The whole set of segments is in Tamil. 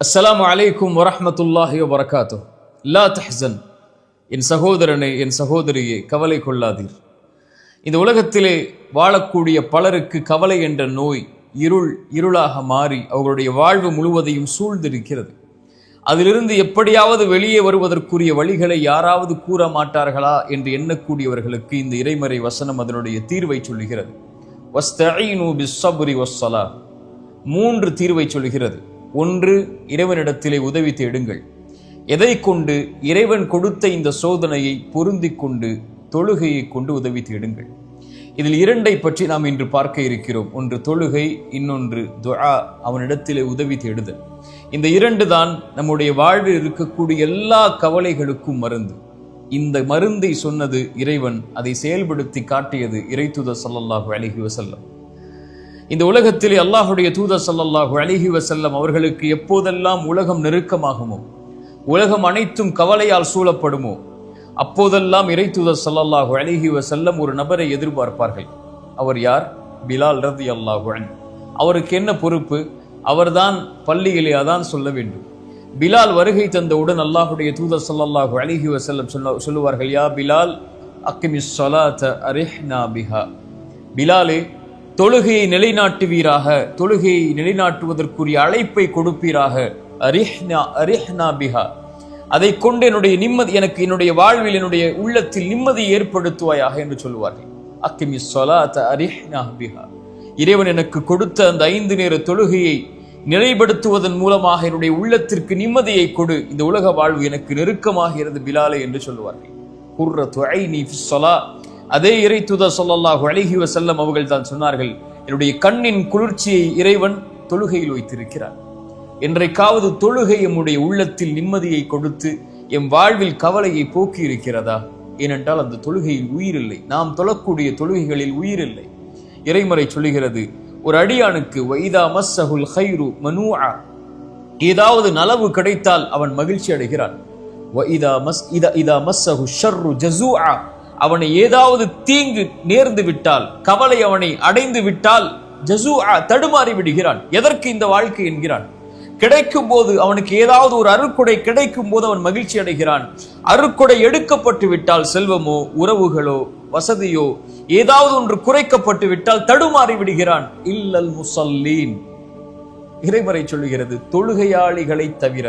அஸ்ஸலாமு அலைக்கும் வரஹ்மத்துல்லாஹி வபரகாத்துஹ். லா தஹ்சன், என் சகோதரனே, என் சகோதரியே, கவலை கொள்ளாதீர். இந்த உலகத்திலே வாழக்கூடிய பலருக்கு கவலை என்ற நோய் இருளாக மாறி அவர்களுடைய வாழ்வு முழுவதையும் சூழ்ந்திருக்கிறது. அதிலிருந்து எப்படியாவது வெளியே வருவதற்குரிய வழிகளை யாராவது கூற மாட்டார்களா என்று எண்ணக்கூடியவர்களுக்கு இந்த இறைமறை வசனம் அதனுடைய தீர்வை சொல்லுகிறது. வஸ்தஈனு பிஸ்ஸப்ரி வஸ்ஸலா, 3 தீர்வை சொல்கிறது. 1, இறைவனிடத்திலே உதவி தேடுங்கள். எதை கொண்டு? இறைவன் கொடுத்த இந்த சோதனையை பொருந்திக் கொண்டு தொழுகையை கொண்டு உதவி தேடுங்கள். இதில் 2ஐ பற்றி நாம் இன்று பார்க்க இருக்கிறோம். ஒன்று தொழுகை, இன்னொன்று துஆ, அவனிடத்திலே உதவி தேடுதல். இந்த 2 தான் நம்முடைய வாழ்வில் இருக்கக்கூடிய எல்லா கவலைகளுக்கும் மருந்து. இந்த மருந்தை சொன்னது இறைவன், அதை செயல்படுத்தி காட்டியது இறைத்தூதர் ஸல்லல்லாஹு அலைஹி வஸல்லம். இந்த உலகத்திலே அல்லாஹுடைய தூதர் ஸல்லல்லாஹு அலைஹி வஸல்லம் அவர்களுக்கு எப்போதெல்லாம் உலகம் நெருக்கமாகுமோ, உலகம் அனைத்தும் கவலையால் சூழப்படுமோ, அப்போதெல்லாம் இறைத்தூதர் ஸல்லல்லாஹு அலைஹி வஸல்லம் ஒரு நபரை எதிர்பார்ப்பார்கள். அவர் யார்? பிலால் ரலியல்லாஹு அன்ஹு. அவருக்கு என்ன பொறுப்பு? அவர்தான் பள்ளியிலே அதான் சொல்ல வேண்டும். பிலால் வருகை தந்தவுடன் அல்லாஹுடைய தூதர் ஸல்லல்லாஹு அலைஹி வஸல்லம் சொல்லுவார்கள், யா பிலால் அக்கிமிஸ் ஸலாத அரிஹ்னா பிஹா. பிலாலே, தொழுகையை நிலைநாட்டுவீராக, தொழுகையை நிலைநாட்டுவதற்குரிய அழைப்பை கொடுப்பீராக. அரிஹ்னா பிஹா, அதை கொண்டு என்னுடைய நிம்மதி, எனக்கு என்னுடைய வாழ்வில் என்னுடைய உள்ளத்தில் நிம்மதி ஏற்படுத்துவாயாக என்று சொல்லுவார்கள். அக்கிமிஸ் ஸலாத அரிஹ்னா பிஹா, இறைவன் எனக்கு கொடுத்த அந்த 5 நேர தொழுகையை நிலைப்படுத்துவதன் மூலமாக என்னுடைய உள்ளத்திற்கு நிம்மதியை கொடு, இந்த உலக வாழ்வு எனக்கு நெருக்கமாகிறது பிலாலே என்று சொல்லுவார்கள். குர்ரத்து ஐனி ஃபிஸ் ஸலா, அதே இறைத்தூதர் ஸல்லல்லாஹு அலைஹி வஸல்லம் அவர்கள் தான் சொன்னார்கள், என்னுடைய கண்ணின் குளிர்ச்சியை இறைவன் தொழுகையில் வைத்திருக்கிறார். என்றைக்காவது தொழுகை எம்முடைய உள்ளத்தில் நிம்மதியை கொடுத்து எம் வாழ்வில் கவலையை போக்கி இருக்கிறதா? ஏனென்றால் அந்த தொழுகையில் உயிர் இல்லை. நாம் தொழக்கூடிய தொழுகைகளில் உயிர் இல்லை. இறைமறை சொல்லுகிறது, ஒரு அடியானுக்கு வைதா மஸ்ஸஹுல் கைரு மனூஆ, ஏதாவது நலவு கிடைத்தால் அவன் மகிழ்ச்சி அடைகிறான். இதா மஸ்ஸஹு ஷர்ரு ஜஸூஆ, அவனை ஏதாவது தீங்கு நேர்ந்து விட்டால், கவலை அவனை அடைந்து விட்டால், ஜஸூஆ, தடுமாறி விடுகிறான். எதற்கு இந்த வாழ்க்கை என்கிறான். கிடைக்கும் போது அவனுக்கு ஏதாவது ஒரு அருட்கொடை கிடைக்கும் போது அவன் மகிழ்ச்சி அடைகிறான். அருட்கொடை எடுக்கப்பட்டு விட்டால், செல்வமோ உறவுகளோ வசதியோ ஏதாவது ஒன்று குறைக்கப்பட்டு விட்டால் தடுமாறி விடுகிறான். இல்லல் முஸல்லீன், இறைமறை சொல்லுகிறது, தொழுகையாளிகளை தவிர.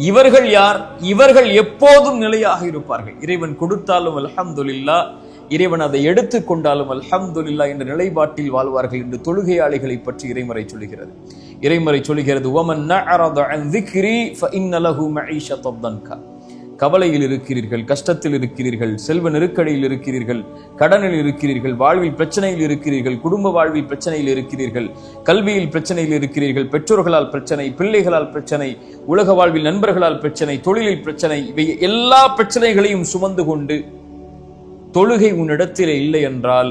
இவர்கள் யார்? இவர்கள் எப்போதும் நிலையாக இருப்பார்கள். இறைவன் கொடுத்தாலும் அல்ஹம்துலில்லாஹ், இறைவன் அதை எடுத்துக் கொண்டாலும் அல்ஹம்துலில்லாஹ் என்ற நிலைப்பாட்டில் வாழ்வார்கள் என்று தொழுகையாளிகளை பற்றி இறைமறை சொல்லுகிறது. இறைமறை சொல்லுகிறது, வமன் நஅரத அன் ذிக்ரி ஃபஇன்ன லஹு மஈஷத்தன் தன்கா. கவலையில் இருக்கிறீர்கள், கஷ்டத்தில் இருக்கிறீர்கள், செல்வ நெருக்கடியில் இருக்கிறீர்கள், கடனில் இருக்கிறீர்கள், வாழ்வில் பிரச்சனையில் இருக்கிறீர்கள், குடும்ப வாழ்வில் பிரச்சனையில் இருக்கிறீர்கள், கல்வியில் பிரச்சனையில் இருக்கிறீர்கள், பெற்றோர்களால் பிரச்சனை, பிள்ளைகளால் பிரச்சனை, உலக வாழ்வில் நண்பர்களால் பிரச்சனை, தொழிலில் பிரச்சனை, இவை எல்லா பிரச்சனைகளையும் சுமந்து கொண்டு தொழுகை உன்னிடத்திலே இல்லை என்றால்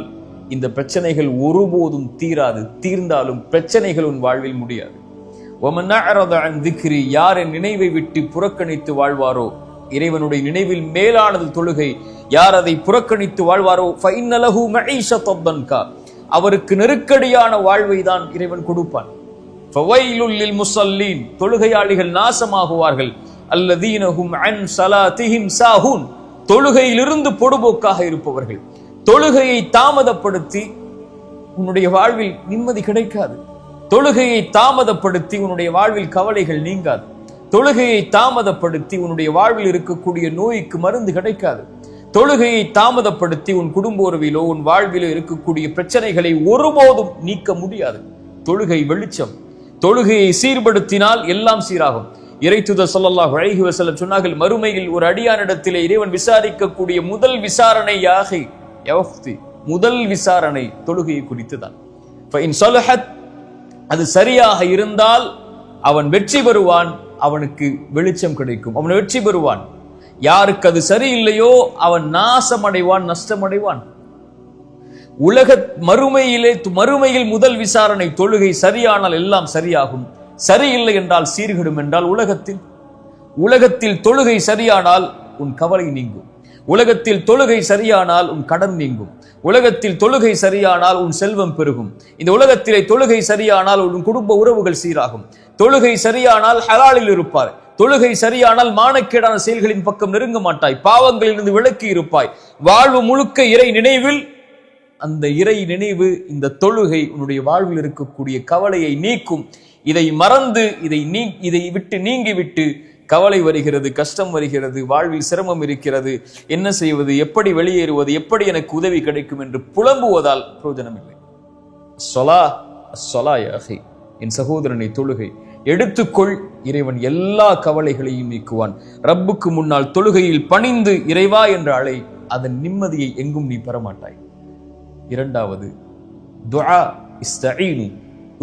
இந்த பிரச்சனைகள் ஒருபோதும் தீராது. தீர்ந்தாலும் பிரச்சனைகள் உன் வாழ்வில் முடியாது. வமன் நஅரத அன் ذிக்ரி, யார் என் நினைவை விட்டு புறக்கணித்து வாழ்வாரோ, இறைவனுடைய நினைவில் மேலானது தொழுகை, யார் அதை புறக்கணித்து வாழ்வாரோ, ஃபஇன்ன லஹு மஈஷத்தன் தன்கா, அவருக்கு நெருக்கடியான வாழ்வை தான் இறைவன் கொடுப்பான். ஃபவைலுல் லில் முஸல்லீன், தொழுகையாளிகள் நாசமாகுவார்கள். அல்லதீன ஹும் அன் ஸலாத்திஹிம் சாஹூன், தொழுகையிலிருந்து பொடுபோக்காக இருப்பவர்கள். தொழுகையை தாமதப்படுத்தி உன்னுடைய வாழ்வில் நிம்மதி கிடைக்காது. தொழுகையை தாமதப்படுத்தி உன்னுடைய வாழ்வில் கவலைகள் நீங்காது. தொழுகையை தாமதப்படுத்தி உன்னுடைய வாழ்வில் இருக்கக்கூடிய நோய்க்கு மருந்து கிடைக்காது. தொழுகையை தாமதப்படுத்தி உன் குடும்ப உறவிலோ உன் வாழ்விலோ இருக்கக்கூடிய பிரச்சனைகளை ஒருபோதும் நீக்க முடியாது. தொழுகை வெளிச்சம். தொழுகையை சீர்படுத்தினால் எல்லாம் சீராகும். இறைத்தூதர் ஸல்லல்லாஹு அலைஹி வஸல்லம் சொன்னார்கள், மறுமையில் ஒரு அடியானிடத்திலே இறைவன் விசாரிக்கக்கூடிய முதல் விசாரணை யாஹி யஃப்தி, முதல் விசாரணை தொழுகையை குறித்துதான். ஃபஇன் ஸலஹத், அது சரியாக இருந்தால் அவன் வெற்றி பெறுவான், அவனுக்கு வெளிச்சம் கிடைக்கும், அவன் வெற்றி பெறுவான். யாருக்கு அது சரியில்லையோ அவன் நாசமடைவான், நஷ்டமடைவான். மறுமையில் முதல் விசாரணை தொழுகை சரியானால் எல்லாம் சரியாகும், சரியில்லை என்றால் சீர்கெடும். என்றால் உலகத்தில் தொழுகை சரியானால் உன் கவலை நீங்கும், உலகத்தில் தொழுகை சரியானால் உன் கடன் நீங்கும், உலகத்தில் தொழுகை சரியானால் உன் செல்வம் பெருகும், இந்த உலகத்திலே தொழுகை சரியானால் உன் குடும்ப உறவுகள் சீராகும், தொழுகை சரியானால் ஹலாலில் இருப்பார். தொழுகை சரியானால் மானக்கேடான செயல்களின் பக்கம் நெருங்க மாட்டாய், பாவங்களிலிருந்து விலக்கி இருப்பாய். வாழ்வு முழுக்க இறை நினைவில். அந்த இறை நினைவு, இந்த தொழுகை உன்னுடைய வாழ்வில் இருக்கக்கூடிய கவலையை நீக்கும். இதை மறந்து இதை விட்டு நீங்கிவிட்டு கவலை வருகிறது, கஷ்டம் வருகிறது, வாழ்வில் சிரமம் இருக்கிறது, என்ன செய்வது, எப்படி வெளியேறுவது, எப்படி எனக்கு உதவி கிடைக்கும் என்று புலம்புவதால் பிரயோஜனம் இல்லை. என் சகோதரனை, தொழுகை எடுத்துக்கொள். இறைவன் எல்லா கவலைகளையும் நீக்குவான். ரப்புக்கு முன்னால் தொழுகையில் பணிந்து இறைவா என்ற அழை, அதன் நிம்மதியை எங்கும் நீ பெறமாட்டாய். இரண்டாவது, துஆ இஸ்தஈனு,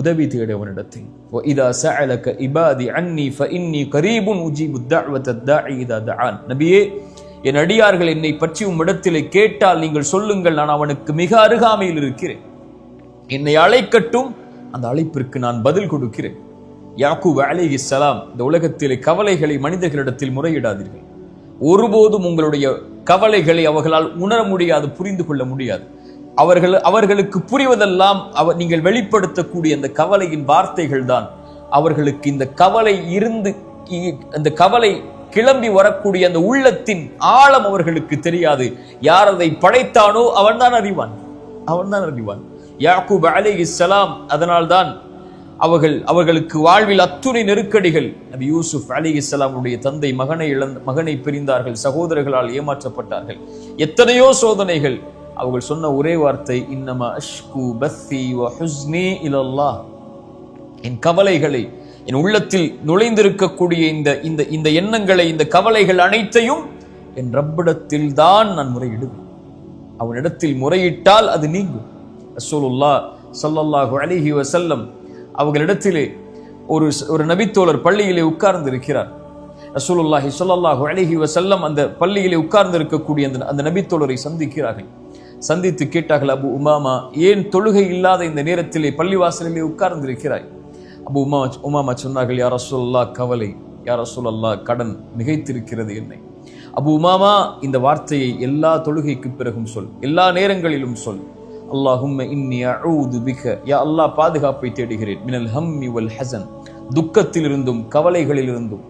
உதவி தேடவனிடத்தில். وَإِذَا سَأَلَكَ عِبَادِي عَنِّي فَإِنِّي قَرِيبٌ أُجِيبُ الدَّعْوَةَ الدَّاعِي إِذَا دَعَانِ. நபியே, என் அடியார்கள் என்னை பற்றி உம்மிடத்திலே கேட்டால் நீங்கள் சொல்லுங்கள், நான் அவனுக்கு மிக அருகாமையில் இருக்கிறேன். என்னை அழைக்கட்டும், அந்த அழைப்பிற்கு நான் பதில் கொடுக்கிறேன். யாக்கூப் அலைஹிஸ்ஸலாம், இந்த உலகத்திலே கவலைகளை மனிதர்களிடத்தில் முறையிடாதீர்கள். ஒருபோதும் உங்களுடைய கவலைகளை அவர்களால் உணர முடியாது, புரிந்து கொள்ள முடியாது. அவர்களுக்கு புரிவதெல்லாம் நீங்கள் வெளிப்படுத்தக்கூடிய அந்த கவலையின் வார்த்தைகள் தான். அவர்களுக்கு இந்த கவலை அந்த கவலை கிளம்பி வரக்கூடிய அந்த உள்ளத்தின் ஆழம் அவர்களுக்கு தெரியாது. யார் அதை படைத்தானோ அவன்தான் அறிவான். யாக்கூப் அலைஹிஸ்ஸலாம், அதனால்தான் அவர்களுக்கு வாழ்வில் அத்துணை நெருக்கடிகள். நபி யூசுப் அலைஹிஸ்ஸலாமுடைய தந்தை மகனை பிரிந்தார்கள், சகோதரர்களால் ஏமாற்றப்பட்டார்கள், எத்தனையோ சோதனைகள். அவர்கள் சொன்ன ஒரே வார்த்தை, இன்னமா அஷ்கு பஸ்ஸி வ ஹுஸ்னி இலல்லாஹ். என் கவலைகளை, என் உள்ளத்தில் நுழைந்திருக்கக்கூடிய இந்த எண்ணங்களை, இந்த கவலைகள் அனைத்தையும் என் ரப்பிடத்தில் தான் நான் முறையிடுவேன். அவனிடத்தில் முறையிட்டால் அது நீங்கும். ரசூலுல்லாஹ் ஸல்லல்லாஹு அலைஹி வஸல்லம் அவர்களிடத்திலே ஒரு நபித்தோழர் பள்ளியிலே உட்கார்ந்து இருக்கிறார். ரசூலுல்லாஹி ஸல்லல்லாஹு அலைஹி வஸல்லம் அந்த பள்ளியிலே உட்கார்ந்து இருக்கக்கூடிய அந்த நபித்தோழரை சந்திக்கிறார்கள். சந்தித்து கேட்டார்கள், அபு உமாமா, ஏன் தொழுகை இல்லாத இந்த நேரத்திலே பள்ளிவாசலிலே உட்கார்ந்து இருக்கிறாய்? அபு உமாமா சொன்னார்கள், யா ரசூலல்லாஹ், கவலை, யா ரசூலல்லாஹ், கடன் மிகைத்திருக்கிறது என்னை. அபு உமாமா, இந்த வார்த்தையை எல்லா தொழுகைக்கு பிறகும் சொல், எல்லா நேரங்களிலும் சொல். அல்லாஹும்ம இன்னி அஊது பிக, யா அல்லாஹ், பாதுகாப்பை தேடுகிறேன். மினல் ஹம்மி வல் ஹஸன், துக்கத்திலிருந்தும் கவலைகளிலிருந்தும்.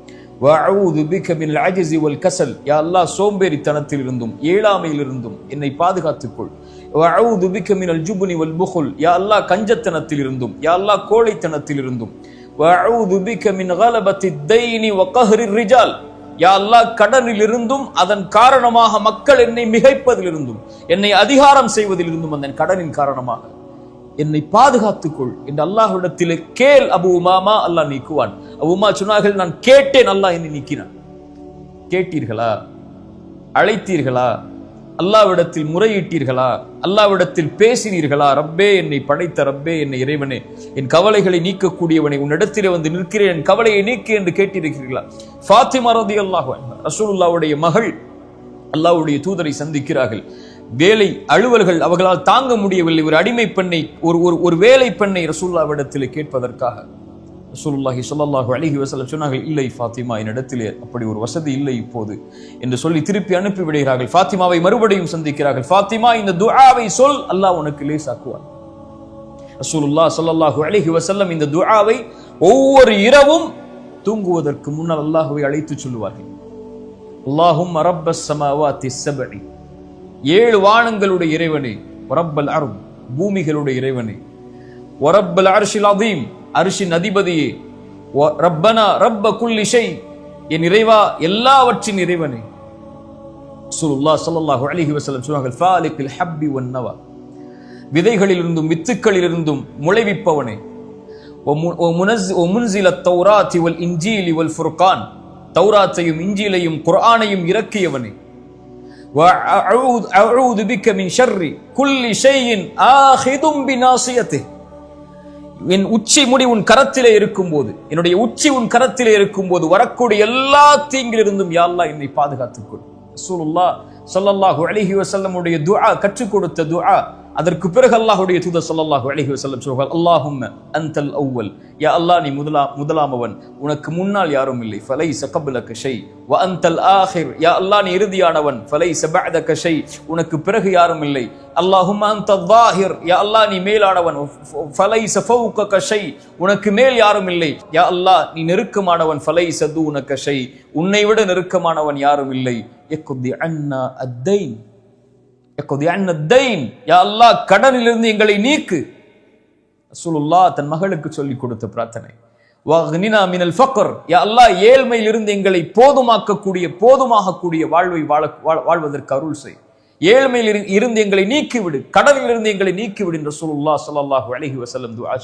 வஅஊது பிக மினல் அஜ்ஸி வல் கஸல், யா அல்லாஹ், சோம்பேறித்தனத்திலிருந்தும் ஏழாமையிலிருந்தும் என்னை பாதுகாத்துக்கொள். வஅஊது பிக மினல் ஜுப்னி வல் புഖுல், யா அல்லாஹ், கஞ்சத்தனத்திலிருந்தும், யா அல்லாஹ், கோழைத்தனத்திலிருந்தும். வஅஊது பிக மின் கலபத்தித் தைனி வ கஹ்ரிர் ரிஜால், யா அல்லாஹ், கடனிலிருந்தும் அதன் காரணமாக மக்கள் என்னை மிகைப்பதிலிருந்தும், என்னை அதிகாரம் செய்வதிலிருந்தும், அந்த கடனின் காரணமாக என்னை பாதுகாத்துக்கொள் என்று அல்லாஹ்விடத்திலே கேள் அபு உமாமா, அல்லாஹ் நீக்குவான். அபு உமா சொன்னார்கள், நான் கேட்டேன், அல்லாஹ் என்னை நீக்கினான். கேட்டீர்களா? அழைத்தீர்களா? அல்லாஹ்விடத்தில் முறையிட்டீர்களா? அல்லாஹ்விடத்தில் பேசினீர்களா? ரப்பே, என்னை படைத்த ரப்பே, என்னை இறைவனே, என் கவலைகளை நீக்கக்கூடியவனை, உன்னிடத்திலே வந்து நிற்கிறேன், என் கவலையை நீக்கு என்று கேட்டிருக்கிறீர்களா? ஃபாத்திமா ரலியல்லாஹு அன்ஹா, ரசூலுல்லாஹ்வுடைய மகள், அல்லாஹ்வுடைய தூதரை சந்திக்கிறார்கள். வேலை அலுவல்கள் அவர்களால் தாங்க முடியவில்லை. ஒரு அடிமை பெண்ணை, ஒரு வேலை பெண்ணை ரசூலுல்லாஹ்விடத்திலே கேட்பதற்காக ரசூலுல்லாஹி ஸல்லல்லாஹு அலைஹி வஸல்லம் சொன்னார்கள், இல்லை ஃபாத்திமா, என்னிடத்திலே அப்படி ஒரு வசதி இல்லை இப்போது என்று சொல்லி திருப்பி அனுப்பி விடுகிறார்கள். ஃபாத்திமாவை மறுபடியும் சந்திக்கிறார்கள். ஃபாத்திமா, இந்த துஆவை சொல், அல்லாஹ் உனக்கு லேசாக்குவான். ரசூலுல்லாஹ் ஸல்லல்லாஹு அலைஹி வஸல்லம் இந்த துஆவை ஒவ்வொரு இரவும் தூங்குவதற்கு முன்னால் அல்லாஹ்வை அழைத்து சொல்லுவார்கள். அல்லாஹும்ம ரப்பஸ் ஸமாவாத்தி ஸப்இ, 7 வானங்களுடைய இறைவனே, ரப்பல் அர்த், பூமிகளுடைய இறைவனே, ரப்பல் அர்ஷில் அதீம், அர்ஷின் அதிபதியே, ரப்பனா ரப்ப குல்லி ஷை, என் இறைவா, எல்லாவற்றின் இறைவனே. ரசூலுல்லாஹ் ஸல்லல்லாஹு அலைஹி வஸல்லம் சொன்னார்கள், ஃபாலிகில் ஹப்பி வன் நவா, விதைகளிலிருந்தும் வித்துக்களிலிருந்தும் முளைவிப்பவனே, முன்ஸிலத் தௌராத்தி வல் இன்ஜீலி வல் ஃபுர்கான், தௌராத்தையும் இன்ஜீலையும் குர்ஆனையும் இறக்கியவனே. வஅஊது பிக மின் ஷர்ரி குல்லி ஷைஇன் ஆஹிதும் பிநாசியத்திஹ், என் உச்சி முடி உன் கரத்திலே இருக்கும்போது, என்னுடைய உச்சி உன் கரத்திலே இருக்கும்போது வரக்கூடிய எல்லா தீங்கிலிருந்தும் யா அல்லாஹ் என்னை பாதுகாத்துக்கொள். ரசூலுல்லாஹ் ஸல்லல்லாஹு அலைஹி வஸல்லம் உடைய துஆ, கற்றுக் கொடுத்த துஆ, அதற்கு பிறகு அல்லாஹ்வுடைய தூதர் ஸல்லல்லாஹு அலைஹி வஸல்லம் சொல்வார்கள், அல்லாஹும்ம அன்தல் அவ்வல், யா அல்லாஹ் நீ முதலாமவன், உனக்கு முன்னால் யாரும் இல்லை, ஃபலைஸ கப்லக ஷை, வ அன்தல் ஆகிர், யா அல்லாஹ் நீ இறுதியானவன், ஃபலைஸ பஅதக ஷை, உனக்கு பிறகு யாரும் இல்லை, அல்லாஹும்ம அன்தல் ஸாஹிர், யா அல்லாஹ் நீ மேலானவன், ஃபலைஸ ஃபௌகக ஷை, உனக்கு மேல் யாரும் இல்லை, யா அல்லாஹ் நீ நெருக்கமானவன், ஃபலைஸ தூனக ஷை, உன்னை விட நெருக்கமானவன் யாரும் இல்லை, யக்தி அன்னா அத்தைன், யா அல்லாஹ் கடனிலிருந்து எங்களை நீக்கு. ரசூலுல்லாஹ் தன் மகளுக்கு சொல்லிக் கொடுத்த பிரார்த்தனை. வக்னினா மினல் ஃபக்ர், யா அல்லாஹ் ஏழ்மையிலிருந்து எங்களை போதுமாகக்கூடிய வாழ்வை வாழ்வதற்கு அருள் செய். ஏழ்மையில் இருந்து எங்களை நீக்கிவிடு, கடனிலிருந்து எங்களை நீக்கிவிடு என்று ரசூலுல்லாஹ் ஸல்லல்லாஹு அலைஹி வஸல்லம் துஆ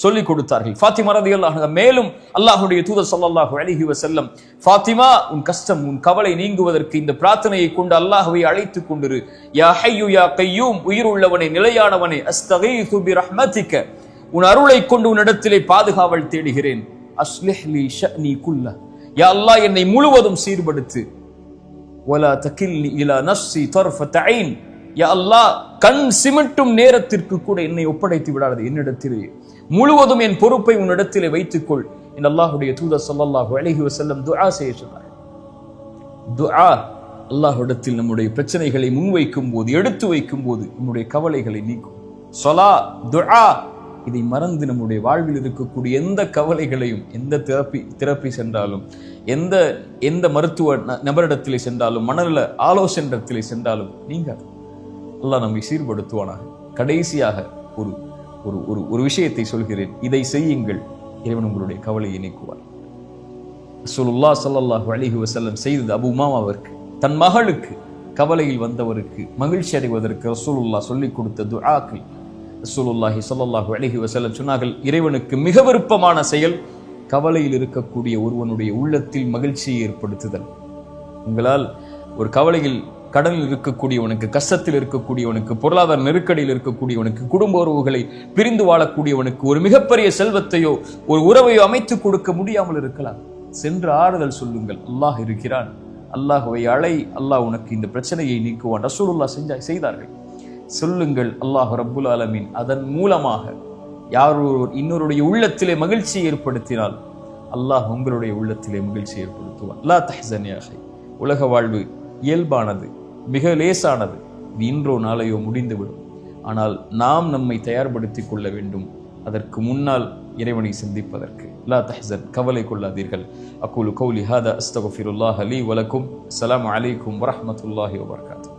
சொல்லி கொடுத்தார்கள். ஃபாத்திமா ரலியல்லாஹு அன்ஹா மேலும் அல்லாஹ்வுடைய தூதர் ஸல்லல்லாஹு அலைஹி வஸல்லம், ஃபாத்திமா உன் கஷ்டம் உன் கவலை நீங்குவதற்கு இந்த பிரார்த்தனையை கொண்டு அல்லாஹ்வை அழைத்துக் கொண்டிரு. யா ஹய்யு யா கய்யூம், உயிருள்ளவனே நிலையானவனே, அஸ்தகீது பிரஹ்மதிக, உன் அருளை கொண்டு உன்னிடத்திலே பாதுகாவல் தேடுகிறேன். அஸ்லிஹ் லி ஷஅனி குல்ல, யா அல்லாஹ் என்னை முழுவதும் சீர்படுத்து. வலா தகில்னி இலா நஃப்ஸி தர்ஃபத ஐன், யா அல்லாஹ் கண் சிமிட்டும் நேரத்திற்கு கூட என்னை ஒப்படைத்து விடாதே, என்னிடத்திலே முழுவதும் என் பொறுப்பை உன்னிடத்திலே வைத்துக்கொள் என்று அல்லாஹ்வுடைய தூதர் ஸல்லல்லாஹு அலைஹி வஸல்லம் துஆ செய்ய சொன்னார். துஆ அல்லாஹ்விடத்தில் நம்முடைய பிரச்சனைகளை முன்வைக்கும் போது, எடுத்து வைக்கும் போது நம்முடைய கவலைகளை நீக்கும். ஸலா, துஆ, இதை மறந்து நம்முடைய வாழ்வில் இருக்கக்கூடிய எந்த கவலைகளையும், எந்த தெரப்பி சென்றாலும், எந்த மருத்துவ நபரிடத்திலே சென்றாலும், மனநல ஆலோசனையிடத்திலே சென்றாலும் நீங்கள் அல்லாஹ் நம்மை சீர்படுத்துவானாக. கடைசியாக ஒரு விஷயத்தை சொல்கிறேன், இதை செய்யுங்கள், இறைவன் உங்களுடைய கவலையை நீக்குவார். ரசூலுல்லாஹ் ஸல்லல்லாஹு அலைஹி வஸல்லம் செய்தது அபூ உமாமாவிற்கு, தன் மகளுக்கு கவலையில் வந்தவருக்கு மகிழ்ச்சி அடைவதற்கு ரசூலுல்லாஹ் சொல்லிக் கொடுத்த துஆக்கள். ரசூலுல்லாஹி ஸல்லல்லாஹு அலைஹி வஸல்லம் சொன்னார்கள், இறைவனுக்கு மிக விருப்பமான செயல் கவலையில் இருக்கக்கூடிய ஒருவனுடைய உள்ளத்தில் மகிழ்ச்சியை ஏற்படுத்துதல். உங்களால் ஒரு கவலையில், கடனில் இருக்கக்கூடியவனுக்கு, கஷ்டத்தில் இருக்கக்கூடியவனுக்கு, பொருளாதார நெருக்கடியில் இருக்கக்கூடியவனுக்கு, குடும்ப உறவுகளை பிரிந்து வாழக்கூடியவனுக்கு ஒரு மிகப்பெரிய செல்வத்தையோ ஒரு உறவையோ அமைத்துக் கொடுக்க முடியாமல் இருக்கலாம். சென்று ஆறுதல் சொல்லுங்கள், அல்லாஹ் இருக்கிறான், அல்லாஹ்வை அழை, அல்லாஹ் உனக்கு இந்த பிரச்சனையை நீக்குவான். ரசூலுல்லாஹ் செய்தார்கள். சொல்லுங்கள், அல்லாஹ் ரப்புல் ஆலமீன் அதன் மூலமாக இன்னொருடைய உள்ளத்திலே மகிழ்ச்சியை ஏற்படுத்தினால் அல்லாஹ் உங்களுடைய உள்ளத்திலே மகிழ்ச்சி ஏற்படுத்துவான். லா தஹ்சன் யா அஹி, உலக வாழ்வு இயல்பானது, மிக லேசானது, இது இன்றோ நாளையோ முடிந்துவிடும். ஆனால் நாம் நம்மை தயார்படுத்திக் கொள்ள வேண்டும் அதற்கு முன்னால் இறைவனை சிந்திப்பதற்கு. லா தஹ்சன், கவலை கொள்ளாதீர்கள். அகூலு கௌலி ஹாதா அஸ்தக்ஃபிருல்லாஹ லீ வலக்கும். அஸ்ஸலாமு அலைக்கும் வரஹ்மத்துல்லாஹி வபரகாத்துஹு.